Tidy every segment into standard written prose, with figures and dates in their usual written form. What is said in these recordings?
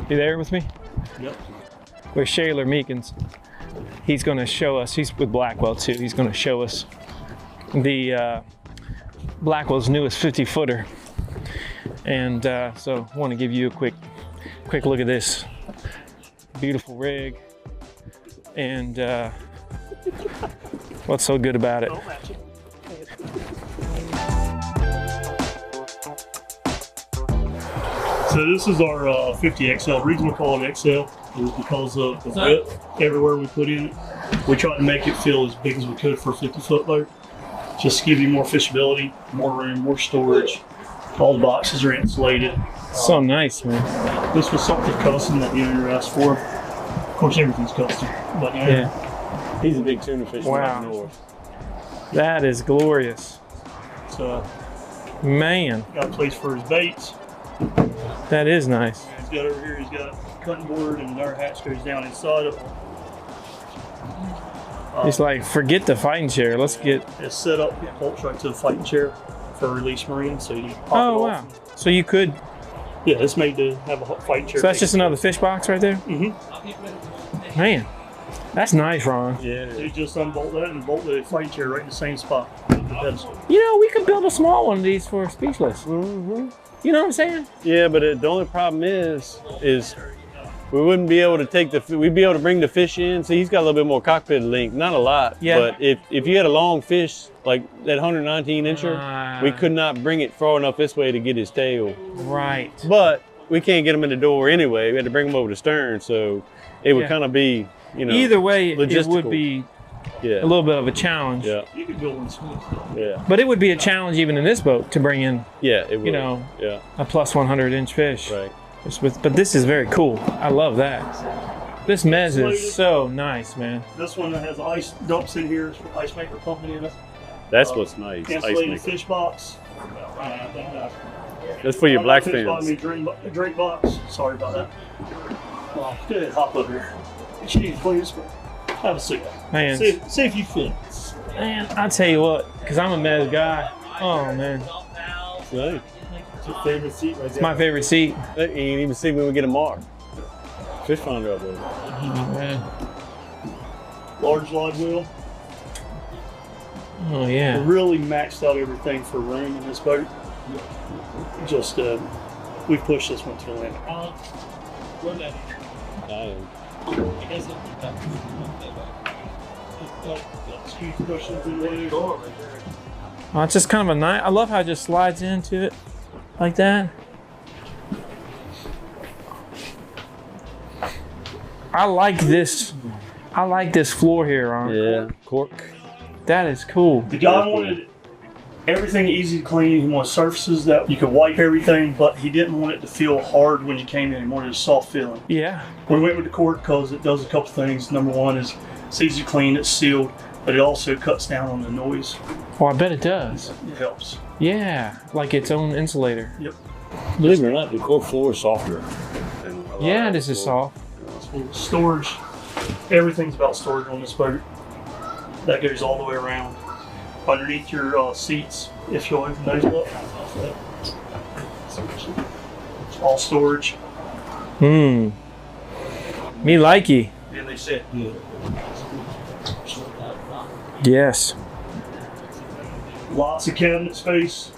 You there with me? Yep. With Shaler Meekins. He's going to show us, he's with Blackwell too, he's going to show us the Blackwell's newest 50-footer. And so I want to give you a quick look at this beautiful rig. And what's so good about it? So this is our 50XL. The reason we call it XL is because of the width everywhere we put in it. We tried to make it feel as big as we could for a 50-foot boat. Just to give you more fishability, more room, more storage. All the boxes are insulated. So nice, man. This was something custom that the owner asked for. Of course, everything's custom. But yeah. He's a big tuna fisherman. Wow. That is glorious. So, man. Got a place for his baits. That is nice. He's got over here, he's got a cutting board, and our hatch goes down inside of it. It's like, forget the fighting chair. Let's get. It's set up, it bolts right to the fighting chair for release marine, so you pop it Oh, off. wow. So you could. Yeah, it's made to have a fighting chair. So that's just another fish box right there? Mm-hmm. Man, that's nice, Ron. Yeah. You just unbolt that and bolt the fighting chair right in the same spot. You know, we could build a small one of these for Speechless. Mm-hmm. You know what I'm saying? Yeah, but the only problem is we wouldn't be able to take we'd be able to bring the fish in. See, he's got a little bit more cockpit length, not a lot. Yeah. But if you had a long fish, like that 119 incher, we could not bring it far enough this way to get his tail. Right. But we can't get him in the door anyway. We had to bring him over the stern, so it would kind of be, you know, either way, logistical. it would be a little bit of a challenge. Yeah. You could build one small. Yeah. But it would be a challenge even in this boat to bring in, Yeah, it would. you know, yeah. a plus 100-inch fish. Right. But this is very cool. I love that. This mez is so nice, man. This one has ice dumps in here for ice maker pumping in it. That's what's nice. Insulated Ice maker. fish box. That's for your black fish box, fins. drink box. Sorry about that. Well, go ahead, hop up here. Jeez, please. Have a seat. Man. See if you fit. Man, I tell you what, because I'm a mez guy. Oh, man. Right. It's your favorite seat right there. It's my favorite seat. You ain't even see when we get a mark. Fish finder up there. Oh, man. Large live wheel. Oh, yeah. We really maxed out everything for room in this boat. Just, we pushed this one to the limit. Oh, it's just kind of a nice. I love how it just slides into it like that. I like this. I like this floor here, Ron. Yeah, cork. That is cool. The guy wanted everything easy to clean. He wanted surfaces that you could wipe everything, but he didn't want it to feel hard when you came in. He wanted a soft feeling. Yeah. We went with the cork because it does a couple things. Number one is it's easy to clean, it's sealed, but it also cuts down on the noise. Well, I bet it does. It helps. Yeah, like its own insulator. Yep. Believe it or not, the cork floor is softer. Yeah, this is soft. So storage, everything's about storage on this boat. That goes all the way around. Underneath your seats, if you'll open those up, it's all storage. Me likey. And they sit good. Yes. Lots of cabinet space.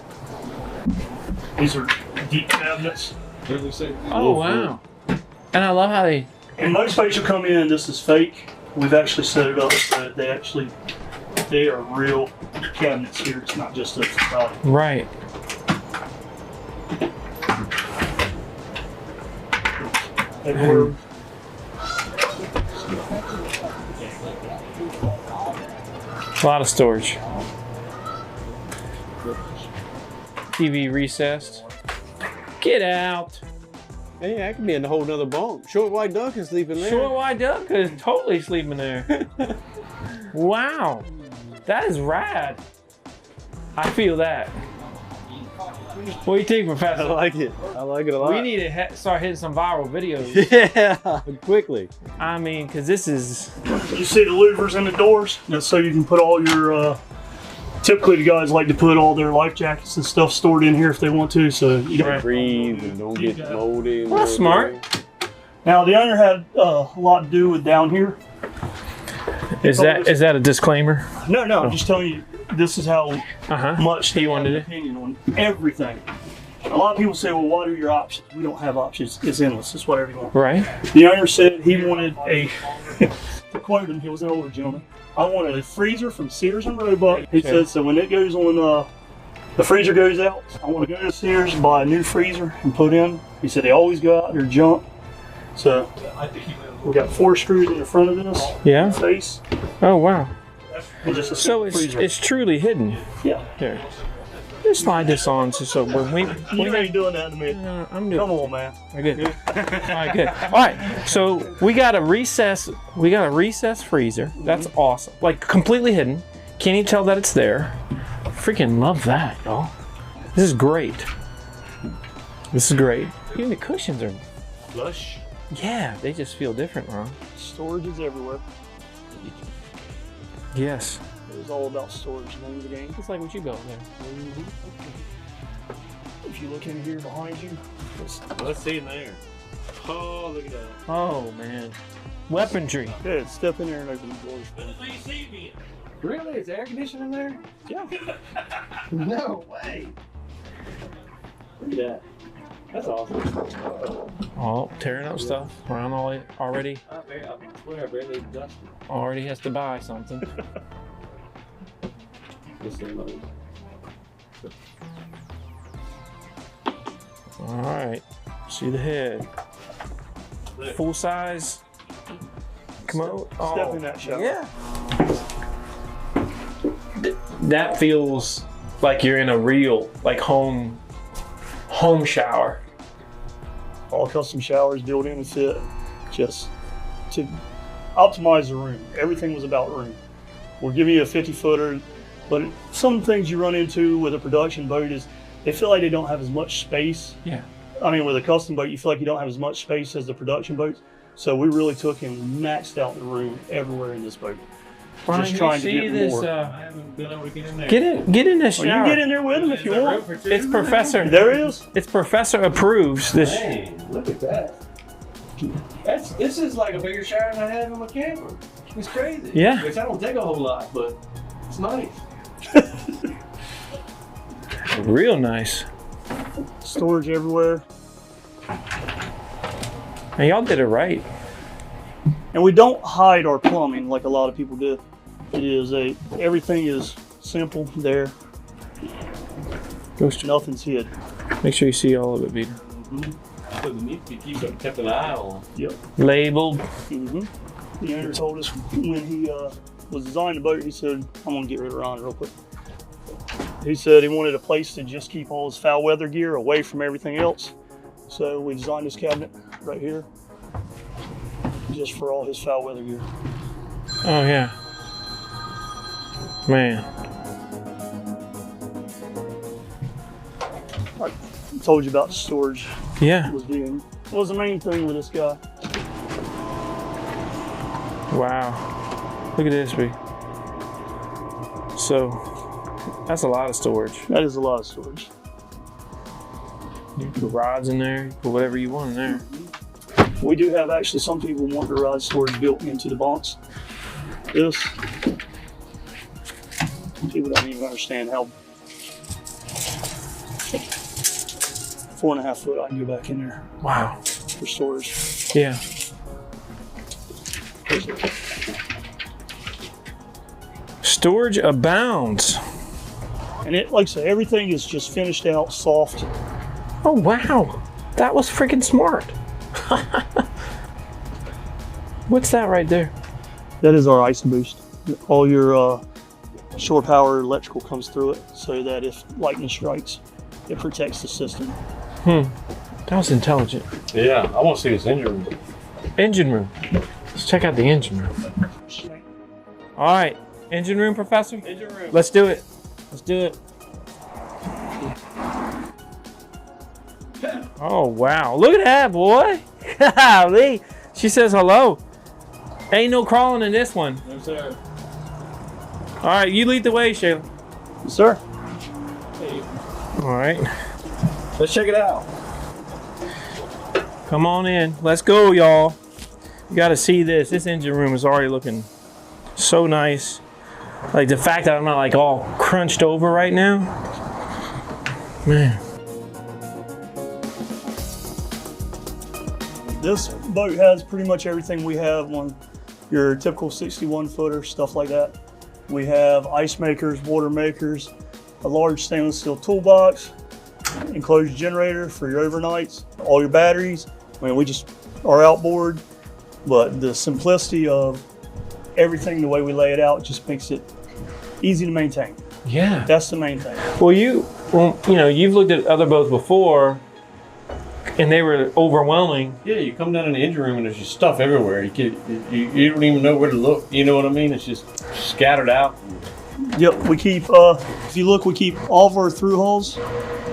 These are deep cabinets. Oh, wow. And I love how they... And most boats will come in, this is fake. We've actually set it up so that they are real cabinets here. It's not just a facade. Right. Everywhere. A lot of storage. TV recessed. Get out. Hey, I could be in a whole nother bunk. Short white duck is sleeping there. Short white duck is totally sleeping there. Wow. That is rad. I feel that. What do you think, Professor? I like it. I like it a lot. We need to start hitting some viral videos. Yeah, quickly. I mean, because this is... You see the louvers in the doors? That's so you can put all your, typically the guys like to put all their life jackets and stuff stored in here if they want to, so you don't Breathe and don't get moldy. Well, that's smart. Now the owner had a lot to do with down here. Is that a disclaimer? No, I'm just telling you. This is how much he wanted an opinion on everything. A lot of people say, "Well, what are your options?" We don't have options. It's endless. It's whatever you want. Right. The owner said he wanted a. To quote him, he was an older gentleman. I wanted a freezer from Sears and Roebuck. He said, so when it goes on, the freezer goes out, I want to go to Sears and buy a new freezer and put in. He said they always go out, they're junk. So we got 4 screws in the front of this. Yeah. Face. Oh wow. Just a So it's truly hidden. Yeah. Here. Just slide this on so when we You ain't doing that to me. I'm doing. Come on, man. All right, good. All right, good. All right, so we got a recess freezer. That's awesome. Like completely hidden. Can't even tell that it's there. Freaking love that, y'all. This is great. This is great. Even the cushions are Plush. Yeah, they just feel different, Ron. Storage is everywhere. Yes. It was all about storage, name of the game. It's like what you got there. If you look in here behind you, Let's see in there. Oh, look at that. Oh man. Weaponry. yeah, step in there and open the doors. Really? Is air conditioning in there? Yeah. No way. Look at that. That's awesome. Oh, tearing up stuff around already. I swear I barely dusted. Already has to buy something. All right. See the head. Full size. Commode. Step in that shower. Yeah. That feels like you're in a real home shower. All custom showers built in and fit, just to optimize the room. Everything was about room. We'll give you a 50-footer, but some things you run into with a production boat is they feel like they don't have as much space. Yeah. I mean, with a custom boat, you feel like you don't have as much space as the production boats. So we really took and maxed out the room everywhere in this boat. Brian, Just trying to get this, more. I haven't been able to get in there. Get in this Well, shower. you can get in there with them if you want. It's Professor. There is. It's Professor approves this. Hey, look at that. This is like a bigger shower than I have in my camper. It's crazy. Yeah. Which I don't take a whole lot, but it's nice. Real nice. Storage everywhere. And y'all did it right. And we don't hide our plumbing like a lot of people do. Everything is simple there. Nothing's hid. Make sure you see all of it, Peter. So the need to be kept an eye on. Yep. Labeled. The owner told us when he was designing the boat, he said, I'm gonna get rid of Ron real quick. He said he wanted a place to just keep all his foul weather gear away from everything else. So we designed this cabinet right here, just for all his foul weather gear. Oh yeah. Man. I told you about the storage. Yeah. Was the main thing with this guy. Wow. Look at this, B. So that's a lot of storage. That is a lot of storage. You put rods in there, you put whatever you want in there. We do have actually some people want the rod storage built into the bunks. This, people don't even understand how 4.5 foot I can go back in there Wow. for storage. Yeah. Storage abounds. And it, like I say, everything is just finished out, soft. Oh wow. That was freaking smart. What's that right there? That is our ice boost. All your shore power electrical comes through it, so that if lightning strikes, it protects the system. That was intelligent. Yeah, I want to see this engine room. Engine room. Let's check out the engine room. All right, engine room, Professor. Engine room. Let's do it. Let's do it. Oh wow! Look at that, boy. Golly. She says hello. Ain't no crawling in this one. No, sir. All right, you lead the way, Shayla. Yes, sir. Hey, All right. let's check it out. Come on in. Let's go, y'all. You got to see this. This engine room is already looking so nice. Like the fact that I'm not like all crunched over right now. Man. This boat has pretty much everything we have on your typical 61 footer, stuff like that. We have ice makers, water makers, a large stainless steel toolbox, enclosed generator for your overnights, all your batteries. I mean, we just are outboard, but the simplicity of everything, the way we lay it out, just makes it easy to maintain. Yeah. That's the main thing. Well, you know, you've looked at other boats before and they were overwhelming. Yeah, you come down in the engine room and there's just stuff everywhere. You don't even know where to look. You know what I mean? It's just scattered out. Yep, we keep, if you look, we keep all of our through hulls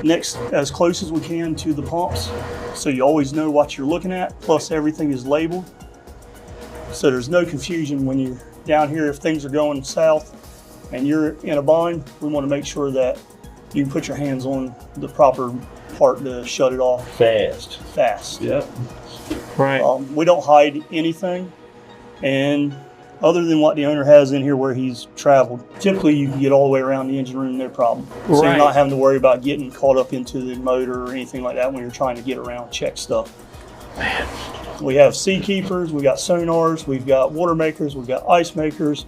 next as close as we can to the pumps. So you always know what you're looking at, plus everything is labeled. So there's no confusion when you're down here. If things are going south and you're in a bind, we want to make sure that you can put your hands on the proper part to shut it off fast. Yep. Right. We don't hide anything, and other than what the owner has in here where he's traveled, typically you can get all the way around the engine room, no problem. So Right. you're not having to worry about getting caught up into the motor or anything like that when you're trying to get around, check stuff. Man. We have sea keepers, we got sonars, we've got water makers, we've got ice makers.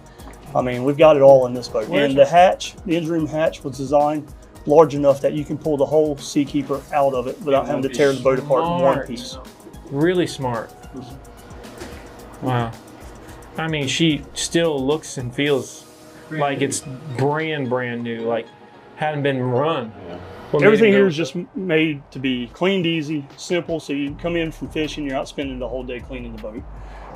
I mean, we've got it all in this boat. And the hatch, the engine room hatch was designed large enough that you can pull the whole sea keeper out of it without having to tear the boat apart in one piece. Really smart. Wow. I mean, she still looks and feels like it's brand new, like hadn't been run. Yeah. What Everything made it here go- is just made to be cleaned easy, simple, so you come in from fishing, you're not spending the whole day cleaning the boat.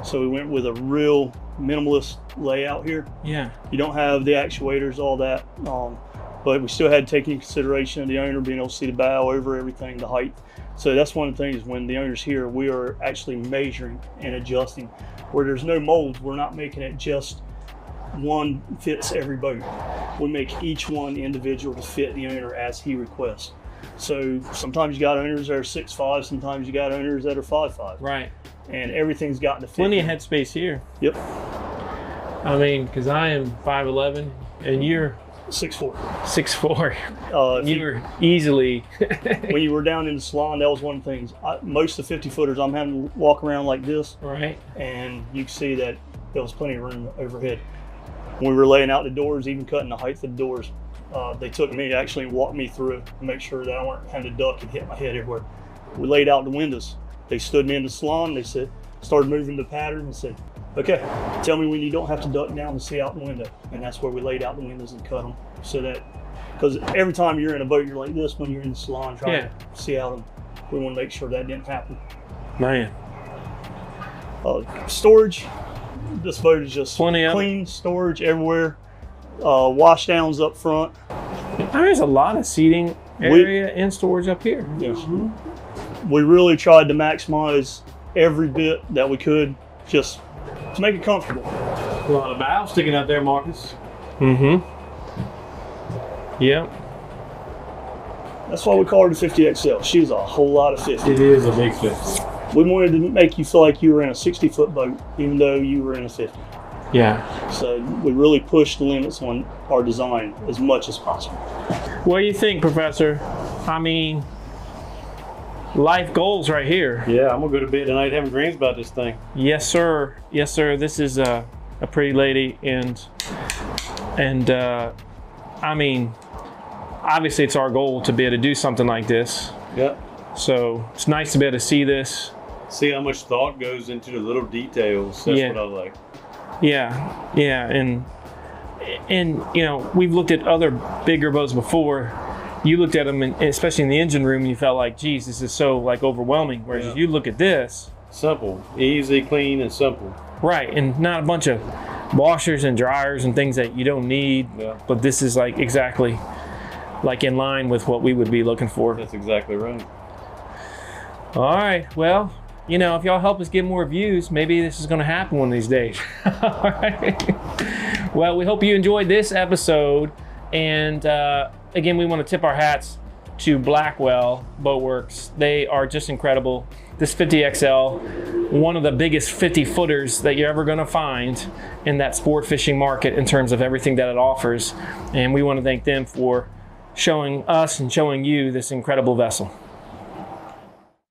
So we went with a real minimalist layout here. Yeah. You don't have the actuators, all that, but we still had to take into consideration of the owner being able to see the bow over everything, the height. So that's one of the things, when the owner's here, we are actually measuring and adjusting. Where there's no molds, we're not making it just one fits every boat. We make each one individual to fit the owner as he requests. So sometimes you got owners that are 6'5", sometimes you got owners that are 5'5", Right. and everything's got to fit. Plenty of headspace here. Yep, I mean, because I am 5'11", and you're 6'4". 6'4". If You're easily. when you were down in the salon, that was one of the things. Most of the 50 footers, I'm having to walk around like this, Right. and you can see that there was plenty of room overhead. When we were laying out the doors, even cutting the height of the doors, they took me, actually walked me through it to make sure that I weren't having to duck and hit my head everywhere. We laid out the windows. They stood me in the salon, they said, started moving the pattern and said, okay, tell me when you don't have to duck down to see out the window. And that's where we laid out the windows and cut them. So that, because every time you're in a boat, you're like this when you're in the salon trying to see out them. We want to make sure that didn't happen. Man. Storage, this boat is just Plenty of clean storage everywhere. Wash downs up front. There's a lot of seating area and storage up here. Yes. We really tried to maximize every bit that we could just to make it comfortable. A lot of bow sticking out there, Marcus. Mm-hmm. Yep. That's why we call her the 50XL. She's a whole lot of 50. It is a big fish. We wanted to make you feel like you were in a 60-foot boat, even though you were in a 50. Yeah. So we really pushed the limits on our design as much as possible. What do you think, Professor? I mean, life goals right here. Yeah, I'm gonna go to bed tonight having dreams about this thing. Yes, sir. Yes, sir. This is a pretty lady, and I mean, obviously it's our goal to be able to do something like this. Yep. So it's nice to be able to see this. See how much thought goes into the little details. That's what I like. Yeah, yeah, and you know, we've looked at other bigger boats before. You looked at them, and especially in the engine room, and you felt like, geez, this is so like overwhelming. Whereas if you look at this, Simple, easy, clean, and simple. right, and not a bunch of washers and dryers and things that you don't need. Yeah. But this is like exactly like in line with what we would be looking for. That's exactly right. All right, well, you know, if y'all help us get more views, maybe this is going to happen one of these days. All right. Well, we hope you enjoyed this episode. And again, we want to tip our hats to Blackwell Boatworks. They are just incredible. This 50XL, one of the biggest 50 footers that you're ever going to find in that sport fishing market in terms of everything that it offers. And we want to thank them for showing us and showing you this incredible vessel.